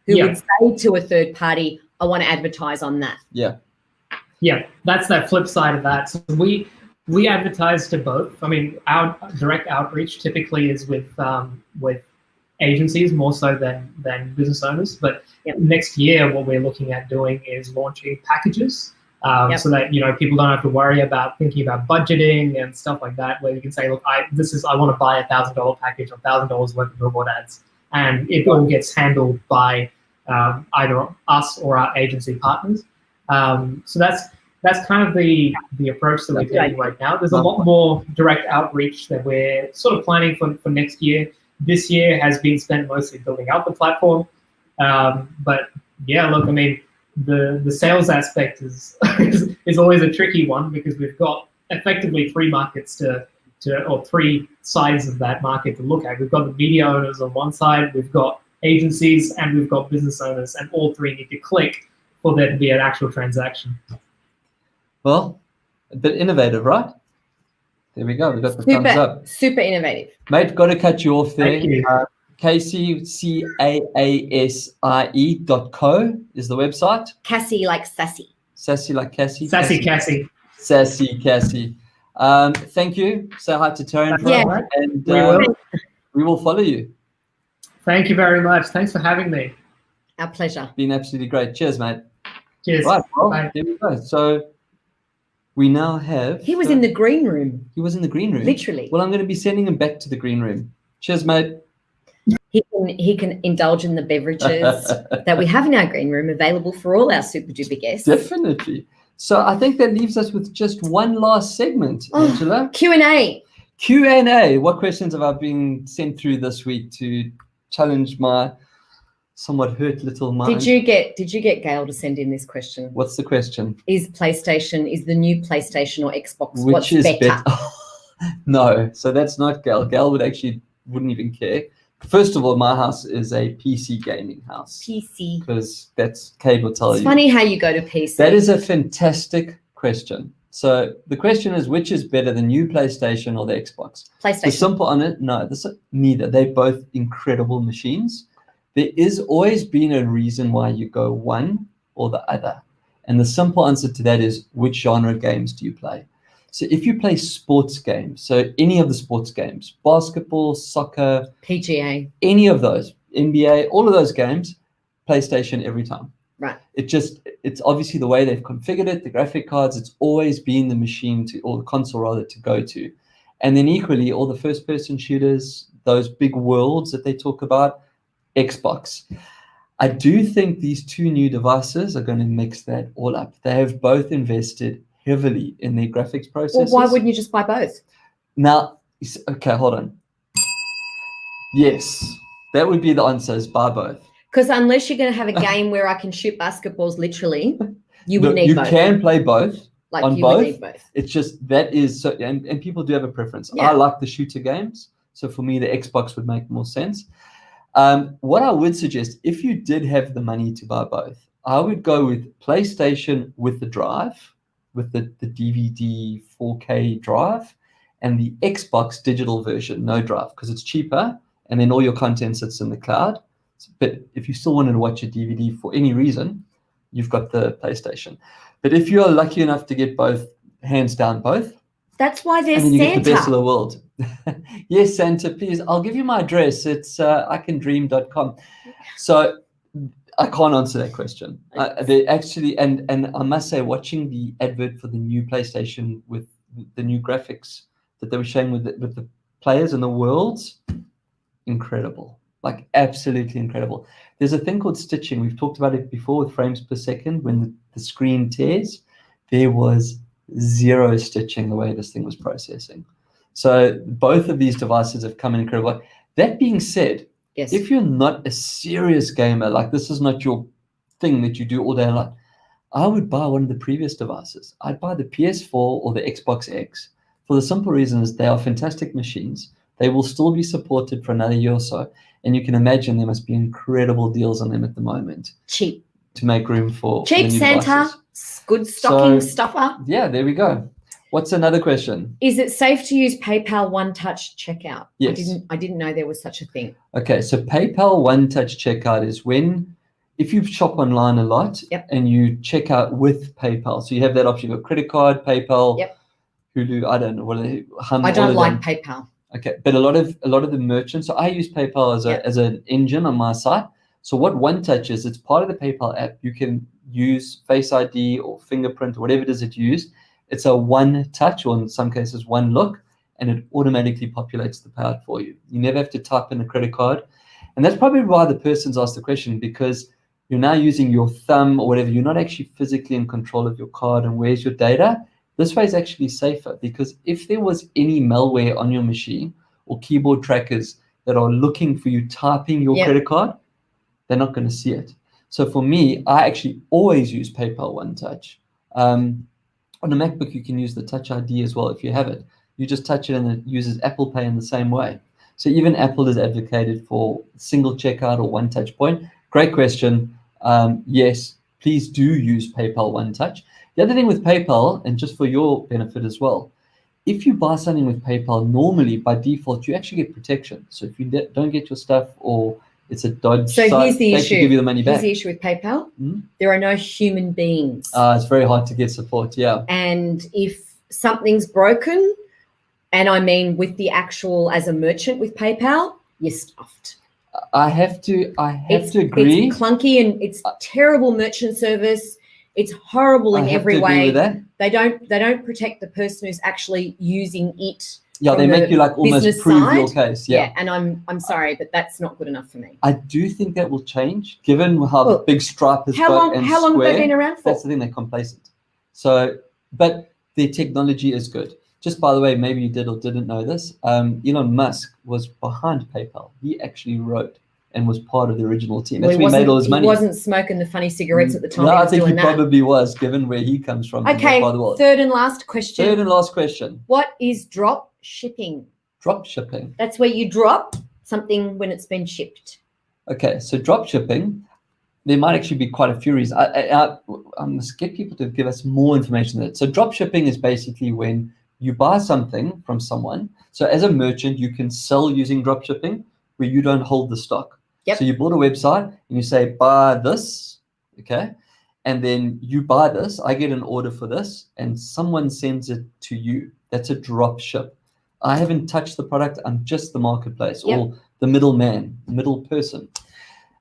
who would say to a third party, I want to advertise on that. Yeah. Yeah, that's that flip side of that. So we advertise to both. I mean, our direct outreach typically is with agencies more so than business owners. But next year, what we're looking at doing is launching packages, so that people don't have to worry about thinking about budgeting and stuff like that. Where you can say, look, I want to buy $1,000 package or $1,000 worth of billboard ads, and it all gets handled by either us or our agency partners. So that's kind of the approach that we're taking right now. There's a lot more direct outreach that we're sort of planning for next year. This year has been spent mostly building out the platform. But yeah, look, I mean, the sales aspect is always a tricky one, because we've got effectively three markets or three sides of that market to look at. We've got the media owners on one side, we've got agencies, and we've got business owners, and all three need to click for there to be an actual transaction. Well, a bit innovative, right? There we go. We got the thumbs up. Super innovative. Mate, got to cut you off there. Thank you. Casey, CAASIE.co is the website. Cassie like sassy. Sassy like Cassie. Sassy Cassie. Sassy Cassie. Thank you. Say hi to Taryn. And we will follow you. Thank you very much. Thanks for having me. Our pleasure. Been absolutely great. Cheers, mate. Cheers. Right, well, bye. There we go. So we now have... He was in the green room. He was in the green room? Literally. Well, I'm going to be sending him back to the green room. Cheers, mate. He can indulge in the beverages that we have in our green room, available for all our super duper guests. Definitely. So I think that leaves us with just one last segment, Angela. Q&A. Q&A. What questions have I been sent through this week to challenge my somewhat hurt little mind? Did you get Gail to send in this question? What's the question? Is the new PlayStation or Xbox Which is better? No, so that's not Gail. Gail wouldn't even care. First of all, my house is a PC gaming house. PC. Because that's Kate will tell you. It's funny how you go to PC. That is a fantastic question. So the question is, which is better, the new PlayStation or the Xbox? The PlayStation. simple on it, no, neither. They're both incredible machines. There is always been a reason why you go one or the other. And the simple answer to that is, which genre games do you play? So if you play sports games, so any of the sports games, basketball, soccer, PGA, any of those, NBA, all of those games, PlayStation every time. right? It's obviously the way they've configured it, the graphic cards, it's always been the machine or the console rather, to go to. And then equally, all the first person shooters, those big worlds that they talk about, Xbox. I do think these two new devices are going to mix that all up. They have both invested heavily in their graphics processors. Well, why wouldn't you just buy both? Now, okay, hold on. Yes, that would be the answer, is buy both. Because unless you're going to have a game where I can shoot basketballs literally, you would Look, need both. You can play both. Like on you both. would need both. It's just that is so, and people do have a preference. Yeah. I like the shooter games, so for me the Xbox would make more sense. What I would suggest, if you did have the money to buy both, I would go with PlayStation with the drive, with the DVD 4K drive, and the Xbox digital version, no drive, because it's cheaper, and then all your content sits in the cloud. But if you still wanted to watch a DVD for any reason, you've got the PlayStation. But if you're lucky enough to get both, hands down both, That's why there's and then you Santa. get the best of the world. Yes, Santa, please. I'll give you my address. It's icandream.com. So I can't answer that question. They actually, and I must say, watching the advert for the new PlayStation with the new graphics that they were showing with the players and the worlds, incredible. Like absolutely incredible. There's a thing called stitching. We've talked about it before with frames per second. When the screen tears, there was zero stitching the way this thing was processing. So both of these devices have come in incredible. That being said, Yes. if you're not a serious gamer, like this is not your thing that you do all day long, I would buy one of the previous devices. I'd buy the PS4 or the Xbox X for the simple reason is they are fantastic machines. They will still be supported for another year or so. And you can imagine there must be incredible deals on them at the moment. Cheap. To make room for Cheap the new Santa, devices. good stocking So- stuffer. Yeah, there we go. What's another question? Is it safe to use PayPal One-Touch checkout? Yes. I didn't know there was such a thing. Okay, so PayPal One-Touch checkout is if you shop online a lot Yep. and you check out with PayPal. So you have that option, you've got credit card, PayPal, Yep. Hulu, I don't know, I don't like PayPal. Okay, but a lot of the merchants. So I use PayPal as an engine on my site. So what One-Touch is, it's part of the PayPal app. You can use Face ID or fingerprint or whatever it is that you use. It's a one touch, or in some cases one look, and it automatically populates the payout for you. You never have to type in a credit card, and that's probably why the person's asked the question, because you're now using your thumb or whatever. You're not actually physically in control of your card and where's your data. This way is actually safer, because if there was any malware on your machine or keyboard trackers that are looking for you typing your Yep. credit card, they're not going to see it. So for me, I actually always use PayPal One-Touch. On a MacBook, you can use the Touch ID as well if you have it. You just touch it and it uses Apple Pay in the same way. So even Apple has advocated for single checkout or one touch point. Great question. Yes, please do use PayPal One-Touch. The other thing with PayPal, and just for your benefit as well, if you buy something with PayPal, normally by default, you actually get protection. So if you don't get your stuff or it's a dodge So site, here's the they issue. can give you the money Here's back. the issue with PayPal. Hmm? There are no human beings. It's very hard to get support, yeah. And if something's broken, and I mean with the actual, as a merchant with PayPal, you're stuffed. I have to agree. It's clunky and it's terrible merchant service. It's horrible in I have every to agree way. with that. They don't protect the person who's actually using it. Yeah, from they the make you like almost business prove side. your case. Yeah. And I'm sorry, but that's not good enough for me. I do think that will change, given how Well, big Stripe has How got long and have Square. they been around for? That's the thing, they're complacent. So, but their technology is good. Just by the way, maybe you did or didn't know this. Elon Musk was behind PayPal. He actually wrote and was part of the original team. That's where he made all his money. He wasn't smoking the funny cigarettes at the time. No, he I was think he doing that. probably was, given where he comes from. in that Okay, part of the world. third and last question. Third and last question. What is drop shipping? Drop shipping. That's where you drop something when it's been shipped. Okay, so drop shipping, there might actually be quite a few reasons. I must get people to give us more information on it. So drop shipping is basically when you buy something from someone. So as a merchant, you can sell using drop shipping where you don't hold the stock. Yep. So you build a website and you say, buy this, okay? And then you buy this, I get an order for this, and someone sends it to you. That's a drop ship. I haven't touched the product, I'm just the marketplace or the middleman, middle person.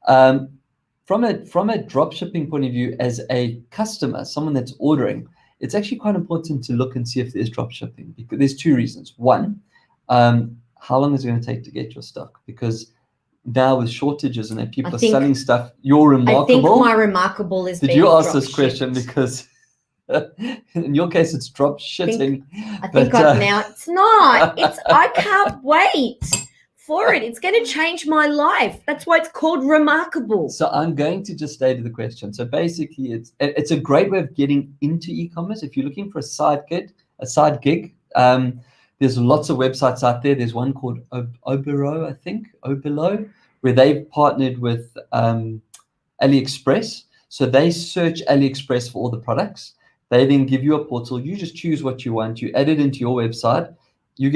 From a drop shipping point of view, as a customer, someone that's ordering, it's actually quite important to look and see if there's drop shipping, because there's two reasons. One, how long is it going to take to get your stock? Because now with shortages and that people are selling stuff, you're remarkable. I think my remarkable is. Did you ask this question? Because in your case, it's drop shitting. I think now it's not. I can't wait for it. It's going to change my life. That's why it's called remarkable. So I'm going to just stay to the question. So basically, it's a great way of getting into e-commerce. If you're looking for a side gig, there's lots of websites out there. There's one called Obero, I think, Obelo, where they've partnered with AliExpress. So they search AliExpress for all the products. They then give you a portal. You just choose what you want. You add it into your website. You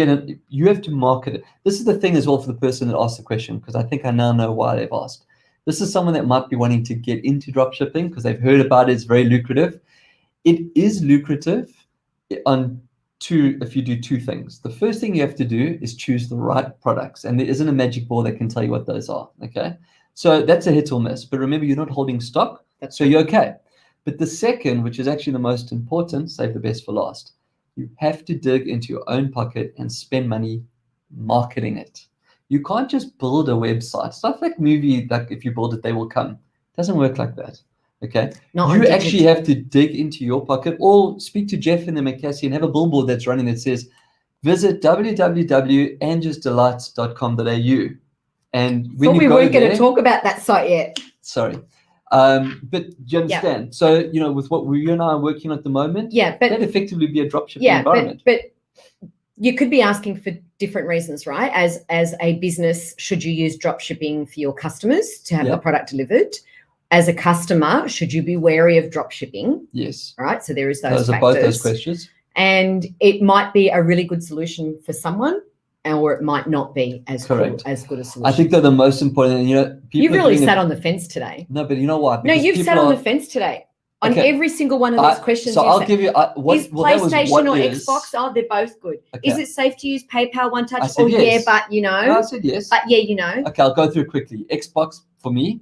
have to market it. This is the thing as well for the person that asked the question, because I think I now know why they've asked. This is someone that might be wanting to get into dropshipping because they've heard about it. It's very lucrative. It is lucrative if you do two things. The first thing you have to do is choose the right products, and there isn't a magic ball that can tell you what those are. Okay, so that's a hit or miss. But remember, you're not holding stock, so you're okay. But the second, which is actually the most important, save the best for last. You have to dig into your own pocket and spend money marketing it. You can't just build a website. It's not like movie, like if you build it, they will come. It doesn't work like that. Okay. You actually have to dig into your pocket, or speak to Jeff in the McCassie and have a billboard that's running that says, visit www.angersdelights.com.au. And when you weren't going to talk about that site yet. Sorry. But do you understand? Yeah. So, with what you and I are working on at the moment, but that'd effectively be a dropshipping environment. But you could be asking for different reasons, right? As a business, should you use dropshipping for your customers to have the product delivered? As a customer, should you be wary of dropshipping? Yes. Right. So there is those factors. Are both those questions. And it might be a really good solution for someone, or it might not be as good a solution. I think they're the most important. People you've really sat on the fence today. No, but you know what? No, you've sat on the fence today on every single one of those questions. So I'll give you. Is PlayStation or Xbox? Oh, they're both good. Okay. Is it safe to use PayPal One Touch? Oh, yes. Yeah, but No, I said yes. But yeah, Okay, I'll go through it quickly. Xbox for me,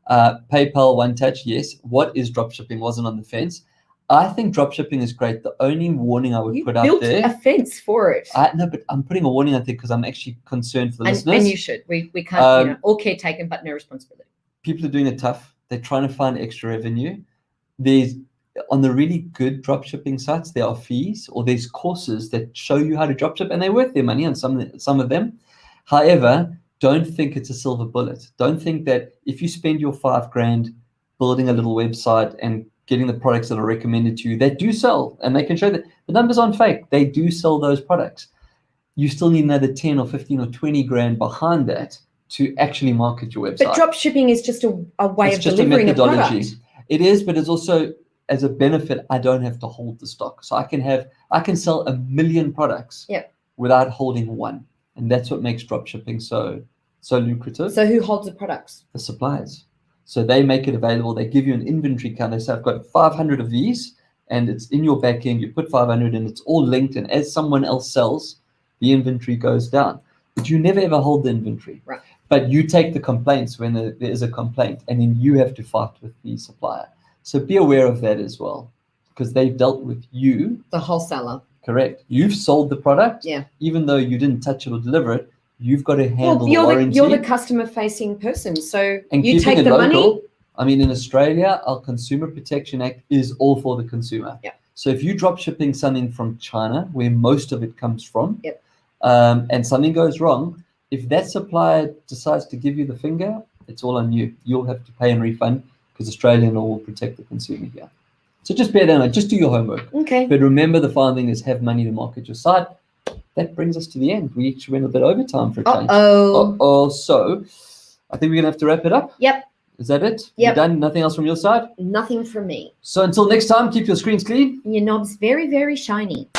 PayPal One Touch, yes. What is dropshipping? Wasn't on the fence. I think dropshipping is great. The only warning I would put out there. You built a fence for it. No, but I'm putting a warning out there because I'm actually concerned for the listeners. And you should. We can't, all care taken, but no responsibility. People are doing it tough. They're trying to find extra revenue. On the really good dropshipping sites, there are fees, or there's courses that show you how to dropship, and they're worth their money on some of them. However, don't think it's a silver bullet. Don't think that if you spend your $5,000 building a little website and getting the products that are recommended to you, that do sell, and they can show that the numbers aren't fake. They do sell those products. You still need another 10 or 15 or 20 grand behind that to actually market your website. But drop shipping is just a way of delivering a product. It is, but it's also, as a benefit, I don't have to hold the stock. So I can sell 1 million products without holding one. And that's what makes drop shipping so lucrative. So who holds the products? The suppliers. So they make it available. They give you an inventory count. They say, I've got 500 of these, and it's in your back end. You put 500 and it's all linked. And as someone else sells, the inventory goes down. But you never ever hold the inventory. Right. But you take the complaints when there is a complaint, and then you have to fight with the supplier. So be aware of that as well, because they've dealt with you. The wholesaler. Correct. You've sold the product. Yeah. Even though you didn't touch it or deliver it, you've got to handle the warranty. You're the customer-facing person, so and you take the money. I mean, in Australia, our Consumer Protection Act is all for the consumer. Yeah. So if you drop shipping something from China, where most of it comes from, yep. And something goes wrong, if that supplier decides to give you the finger, it's all on you. You'll have to pay and refund, because Australian law will protect the consumer here. So just bear that in mind. Just do your homework. Okay. But remember, the final thing is have money to market your site. That brings us to the end. We actually went a bit over time for a change. Uh-oh. So I think we're going to have to wrap it up. Yep. Is that it? Yep. You're done? Nothing else from your side? Nothing from me. So until next time, keep your screens clean. And your knob's very, very shiny.